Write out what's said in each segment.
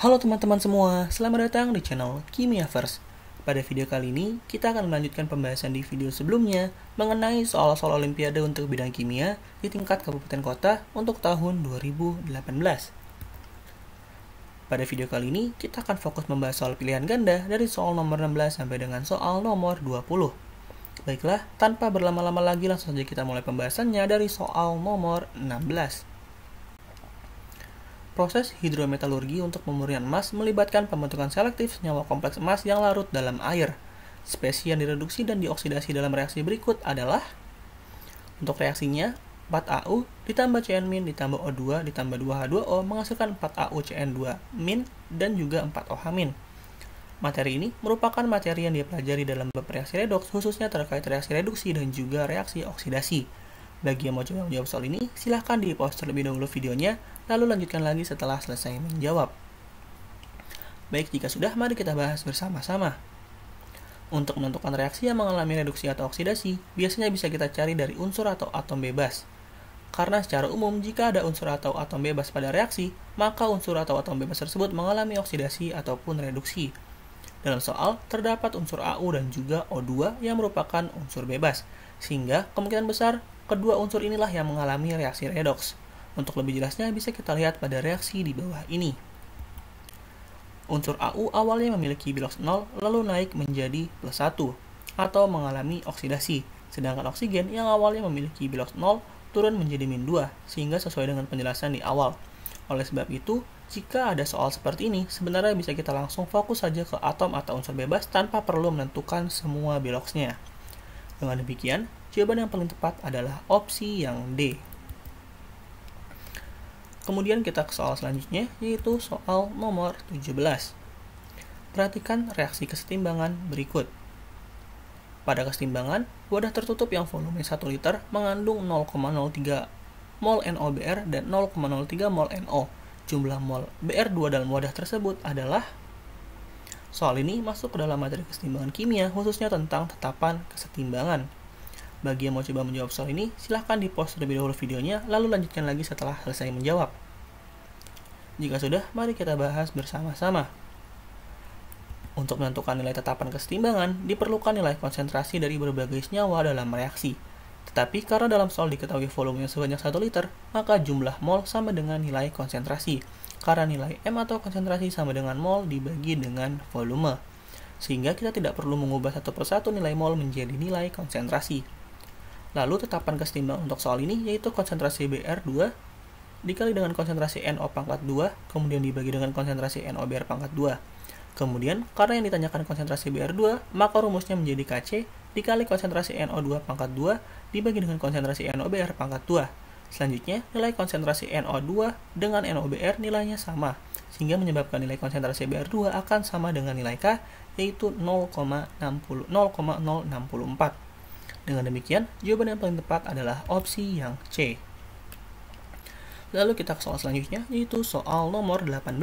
Halo teman-teman semua, selamat datang di channel Kimiaverse. Pada video kali ini, kita akan melanjutkan pembahasan di video sebelumnya mengenai soal-soal olimpiade untuk bidang kimia di tingkat kabupaten kota untuk tahun 2018. Pada video kali ini, kita akan fokus membahas soal pilihan ganda dari soal nomor 16 sampai dengan soal nomor 20. Baiklah, tanpa berlama-lama lagi langsung saja kita mulai pembahasannya dari soal nomor 16. Proses hidrometalurgi untuk pemurnian emas melibatkan pembentukan selektif senyawa kompleks emas yang larut dalam air. Spesies yang direduksi dan dioksidasi dalam reaksi berikut adalah: untuk reaksinya, 4AU ditambah CN- ditambah O2 ditambah 2H2O menghasilkan 4AuCN2- dan juga 4OH-. Materi ini merupakan materi yang dipelajari dalam bab reaksi redoks, khususnya terkait reaksi reduksi dan juga reaksi oksidasi. Bagi yang mau coba menjawab soal ini, silahkan di-pause terlebih dahulu videonya, lalu lanjutkan lagi setelah selesai menjawab. Baik, jika sudah, mari kita bahas bersama-sama. Untuk menentukan reaksi yang mengalami reduksi atau oksidasi, biasanya bisa kita cari dari unsur atau atom bebas. Karena secara umum, jika ada unsur atau atom bebas pada reaksi, maka unsur atau atom bebas tersebut mengalami oksidasi ataupun reduksi. Dalam soal, terdapat unsur AU dan juga O2 yang merupakan unsur bebas, sehingga kemungkinan besar kedua unsur inilah yang mengalami reaksi redoks. Untuk lebih jelasnya bisa kita lihat pada reaksi di bawah ini. Unsur AU awalnya memiliki bilox 0 lalu naik menjadi plus 1 atau mengalami oksidasi. Sedangkan oksigen yang awalnya memiliki bilox 0 turun menjadi min 2 sehingga sesuai dengan penjelasan di awal. Oleh sebab itu, jika ada soal seperti ini, sebenarnya bisa kita langsung fokus saja ke atom atau unsur bebas tanpa perlu menentukan semua biloxnya. Dengan demikian, jawaban yang paling tepat adalah opsi yang D. Kemudian kita ke soal selanjutnya, yaitu soal nomor 17. Perhatikan reaksi kesetimbangan berikut. Pada kesetimbangan, wadah tertutup yang volume 1 liter mengandung 0,03 mol NOBr dan 0,03 mol NO. Jumlah mol Br2 dalam wadah tersebut adalah... Soal ini masuk ke dalam materi kesetimbangan kimia, khususnya tentang tetapan kesetimbangan. Bagi yang mau coba menjawab soal ini, silahkan di-pause terlebih dahulu videonya, lalu lanjutkan lagi setelah selesai menjawab. Jika sudah, mari kita bahas bersama-sama. Untuk menentukan nilai tetapan kesetimbangan, diperlukan nilai konsentrasi dari berbagai senyawa dalam reaksi. Tetapi karena dalam soal diketahui volumenya sebanyak 1 liter, maka jumlah mol sama dengan nilai konsentrasi. Karena nilai M atau konsentrasi sama dengan mol dibagi dengan volume. Sehingga kita tidak perlu mengubah satu persatu nilai mol menjadi nilai konsentrasi. Lalu tetapan kesetimbangan untuk soal ini yaitu konsentrasi Br2 dikali dengan konsentrasi NO pangkat 2, kemudian dibagi dengan konsentrasi NOBr pangkat 2. Kemudian, karena yang ditanyakan konsentrasi Br2, maka rumusnya menjadi Kc dikali konsentrasi NO2 pangkat 2 dibagi dengan konsentrasi NOBr pangkat 2. Selanjutnya, nilai konsentrasi NO2 dengan NOBr nilainya sama, sehingga menyebabkan nilai konsentrasi Br2 akan sama dengan nilai K, yaitu 0,064. Dengan demikian, jawaban yang paling tepat adalah opsi yang C. Lalu kita ke soal selanjutnya, yaitu soal nomor 18.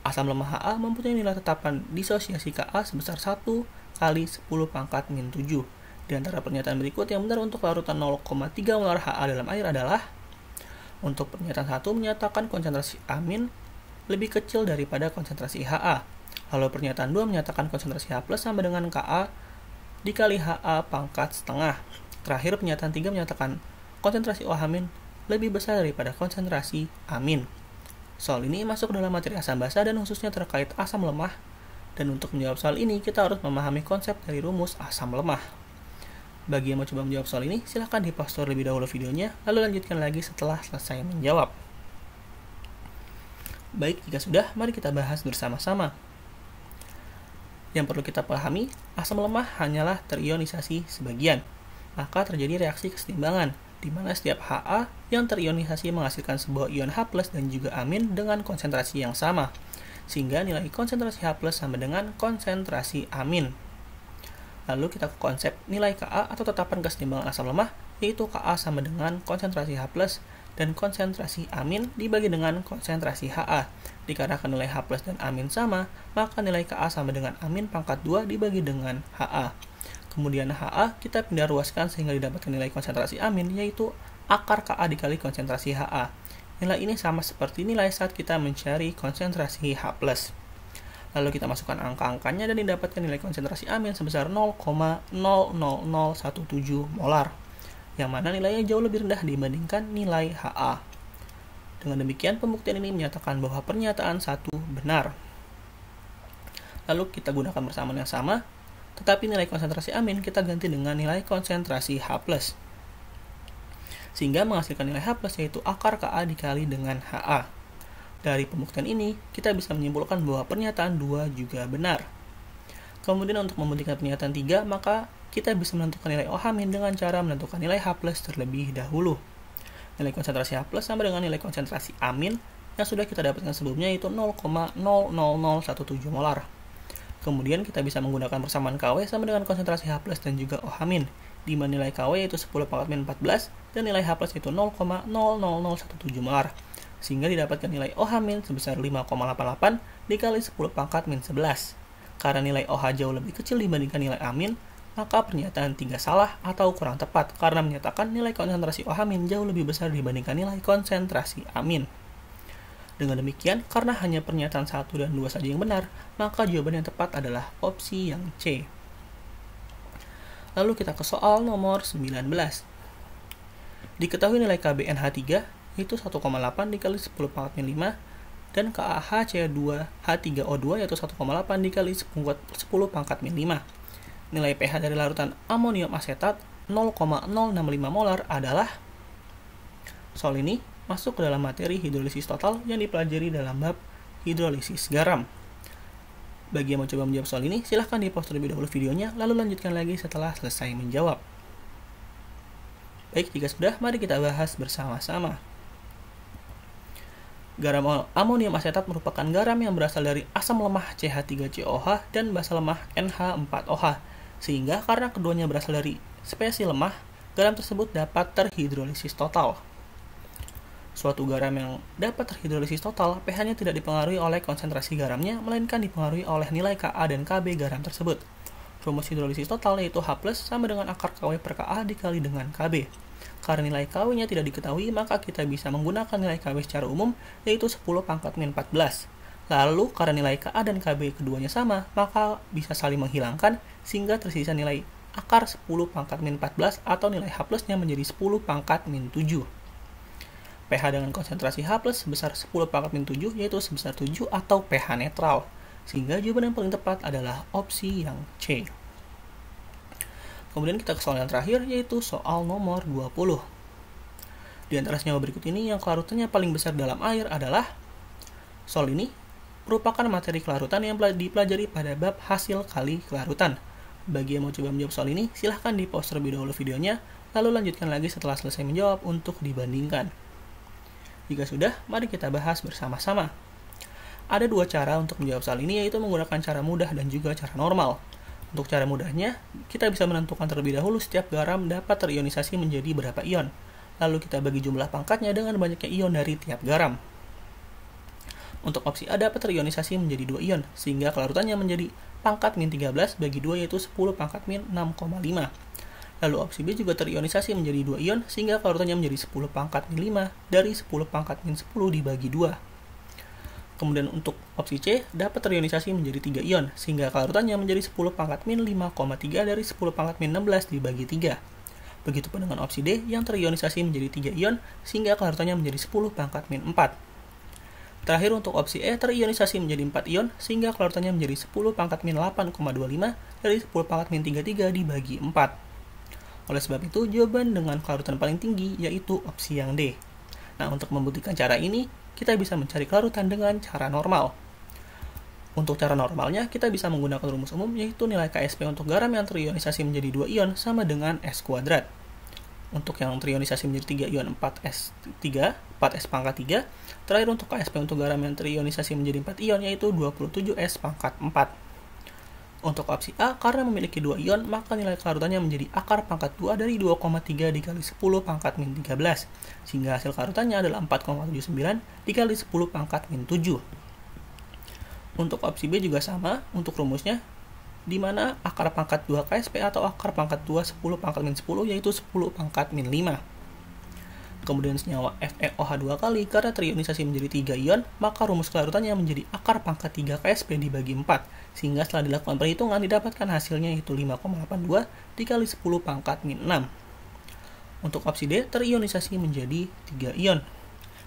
Asam lemah Ha mempunyai nilai tetapan disosiasi Ka sebesar 1 kali 10 pangkat min 7. Di antara pernyataan berikut yang benar untuk larutan 0,3 molar Ha dalam air adalah: untuk pernyataan 1 menyatakan konsentrasi amin lebih kecil daripada konsentrasi Ha. Lalu pernyataan 2 menyatakan konsentrasi H+ sama dengan Ka dikali Ha pangkat setengah. Terakhir pernyataan 3 menyatakan konsentrasi OH- lebih besar daripada konsentrasi amin. Soal ini masuk dalam materi asam basa dan khususnya terkait asam lemah. Dan untuk menjawab soal ini, kita harus memahami konsep dari rumus asam lemah. Bagi yang mau coba menjawab soal ini, silahkan di-pause terlebih dahulu videonya, lalu lanjutkan lagi setelah selesai menjawab. Baik, jika sudah, mari kita bahas bersama-sama. Yang perlu kita pahami, asam lemah hanyalah terionisasi sebagian. Maka terjadi reaksi kesetimbangan, di mana setiap Ha yang terionisasi menghasilkan sebuah ion H+ dan juga amin dengan konsentrasi yang sama. Sehingga nilai konsentrasi H+ sama dengan konsentrasi amin. Lalu kita ke konsep nilai Ka atau tetapan kesetimbangan asam lemah, yaitu Ka sama dengan konsentrasi H+ dan konsentrasi amin dibagi dengan konsentrasi Ha. Dikarenakan nilai H+ dan amin sama, maka nilai Ka sama dengan amin pangkat 2 dibagi dengan Ha. Kemudian Ha kita pindah ruaskan sehingga didapatkan nilai konsentrasi amin, yaitu akar Ka dikali konsentrasi Ha. Nilai ini sama seperti nilai saat kita mencari konsentrasi H+. Lalu kita masukkan angka-angkanya dan didapatkan nilai konsentrasi amin sebesar 0,00017 molar, yang mana nilainya jauh lebih rendah dibandingkan nilai Ha. Dengan demikian, pembuktian ini menyatakan bahwa pernyataan 1 benar. Lalu kita gunakan persamaan yang sama, tetapi nilai konsentrasi amin kita ganti dengan nilai konsentrasi H+. Sehingga menghasilkan nilai H+, yaitu akar Ka dikali dengan Ha. Dari pembuktian ini, kita bisa menyimpulkan bahwa pernyataan 2 juga benar. Kemudian untuk membuktikan pernyataan 3, maka kita bisa menentukan nilai OH- dengan cara menentukan nilai H+ terlebih dahulu. Nilai konsentrasi H+ sama dengan nilai konsentrasi amin yang sudah kita dapatkan sebelumnya, yaitu 0,00017 molar. Kemudian kita bisa menggunakan persamaan Kw sama dengan konsentrasi H+ dan juga OH-, di mana nilai Kw yaitu 10 pangkat min 14 dan nilai H+ yaitu 0,00017 molar. Sehingga didapatkan nilai OH- sebesar 5,88 dikali 10 pangkat min 11. Karena nilai OH jauh lebih kecil dibandingkan nilai amin, maka pernyataan 3 salah atau kurang tepat karena menyatakan nilai konsentrasi OH- jauh lebih besar dibandingkan nilai konsentrasi amin. Dengan demikian, karena hanya pernyataan 1 dan 2 saja yang benar, maka jawaban yang tepat adalah opsi yang C. Lalu kita ke soal nomor 19. Diketahui nilai KBNH3 yaitu 1,8 dikali 10 pangkat min 5 dan KaHC2H3O2 yaitu 1,8 dikali 10 pangkat min 5. Nilai pH dari larutan amonium asetat 0,065 molar adalah. Soal ini masuk ke dalam materi hidrolisis total yang dipelajari dalam bab hidrolisis garam. Bagi yang mau coba menjawab soal ini, silahkan di-pause terlebih dahulu videonya, lalu lanjutkan lagi setelah selesai menjawab. Baik, jika sudah, mari kita bahas bersama-sama. Garam amonium asetat merupakan garam yang berasal dari asam lemah CH3COH dan basa lemah NH4OH, sehingga karena keduanya berasal dari spesies lemah, garam tersebut dapat terhidrolisis total. Suatu garam yang dapat terhidrolisis total, pH-nya tidak dipengaruhi oleh konsentrasi garamnya, melainkan dipengaruhi oleh nilai Ka dan Kb garam tersebut. Rumus hidrolisis total yaitu H+ sama dengan akar Kw per Ka dikali dengan Kb. Karena nilai Kw-nya tidak diketahui, maka kita bisa menggunakan nilai Kw secara umum, yaitu 10 pangkat min 14. Lalu, karena nilai Ka dan Kb keduanya sama, maka bisa saling menghilangkan, sehingga tersisa nilai akar 10 pangkat min 14 atau nilai H+-nya menjadi 10 pangkat min 7. pH dengan konsentrasi H+ sebesar 10 pangkat min 7, yaitu sebesar 7 atau pH netral. Sehingga jawaban yang paling tepat adalah opsi yang C. Kemudian kita ke soal yang terakhir, yaitu soal nomor 20. Di antara senyawa berikut ini, yang kelarutannya paling besar dalam air adalah. Soal ini merupakan materi kelarutan yang dipelajari pada bab hasil kali kelarutan. Bagi yang mau coba menjawab soal ini, silahkan di-pause terlebih dahulu videonya, lalu lanjutkan lagi setelah selesai menjawab untuk dibandingkan. Jika sudah, mari kita bahas bersama-sama. Ada dua cara untuk menjawab soal ini, yaitu menggunakan cara mudah dan juga cara normal. Untuk cara mudahnya, kita bisa menentukan terlebih dahulu setiap garam dapat terionisasi menjadi berapa ion. Lalu kita bagi jumlah pangkatnya dengan banyaknya ion dari tiap garam. Untuk opsi A dapat terionisasi menjadi 2 ion, sehingga kelarutannya menjadi pangkat min 13 bagi 2 yaitu 10 pangkat min 6,5. Lalu opsi B juga terionisasi menjadi 2 ion, sehingga kelarutannya menjadi 10 pangkat min 5 dari 10 pangkat min 10 dibagi 2. Kemudian untuk opsi C dapat terionisasi menjadi 3 ion, sehingga kelarutannya menjadi 10 pangkat min 5,3 dari 10 pangkat min 16 dibagi 3. Begitupun dengan opsi D yang terionisasi menjadi 3 ion, sehingga kelarutannya menjadi 10 pangkat min 4. Terakhir untuk opsi E terionisasi menjadi 4 ion, sehingga kelarutannya menjadi 10 pangkat min 8,25 dari 10 pangkat min 33 dibagi 4. Oleh sebab itu, jawaban dengan kelarutan paling tinggi yaitu opsi yang D. Nah, untuk membuktikan cara ini, kita bisa mencari kelarutan dengan cara normal. Untuk cara normalnya, kita bisa menggunakan rumus umum, yaitu nilai KSP untuk garam yang terionisasi menjadi 2 ion sama dengan S kuadrat. Untuk yang terionisasi menjadi 3 ion 4S pangkat 3. Terakhir untuk KSP untuk garam yang terionisasi menjadi 4 ion, yaitu 27S pangkat 4. Untuk opsi A, karena memiliki 2 ion, maka nilai kelarutannya menjadi akar pangkat 2 dari 2,3 dikali 10 pangkat min 13, sehingga hasil kelarutannya adalah 4,79 dikali 10 pangkat min 7. Untuk opsi B juga sama untuk rumusnya, di mana akar pangkat 2 KSP atau akar pangkat 2 10 pangkat min 10 yaitu 10 pangkat min 5. kemudian senyawa FeOH2 kali. Karena terionisasi menjadi 3 ion, maka rumus kelarutannya menjadi akar pangkat 3 Ksp dibagi 4, sehingga setelah dilakukan perhitungan didapatkan hasilnya yaitu 5,82 dikali 10 pangkat min 6. Untuk opsi D, terionisasi menjadi 3 ion,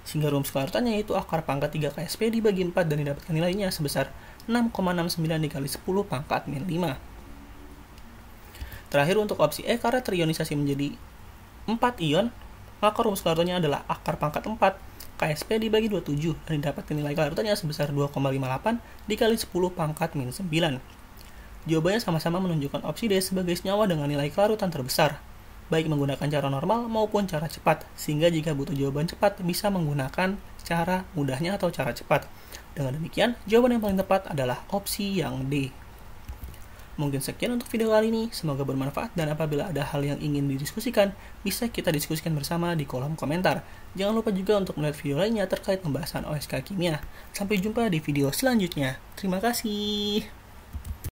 sehingga rumus kelarutannya yaitu akar pangkat 3 Ksp dibagi 4 dan didapatkan nilainya sebesar 6,69 dikali 10 pangkat min 5. Terakhir untuk opsi E, karena terionisasi menjadi 4 ion, maka rumus kelarutannya adalah akar pangkat 4 Ksp dibagi 27 dan didapatkan nilai kelarutannya sebesar 2,58 dikali 10 pangkat min 9. Jawabannya sama-sama menunjukkan opsi D sebagai senyawa dengan nilai kelarutan terbesar, baik menggunakan cara normal maupun cara cepat, sehingga jika butuh jawaban cepat bisa menggunakan cara mudahnya atau cara cepat. Dengan demikian, jawaban yang paling tepat adalah opsi yang D. Mungkin sekian untuk video kali ini, semoga bermanfaat dan apabila ada hal yang ingin didiskusikan, bisa kita diskusikan bersama di kolom komentar. Jangan lupa juga untuk melihat video lainnya terkait pembahasan OSK Kimia. Sampai jumpa di video selanjutnya. Terima kasih.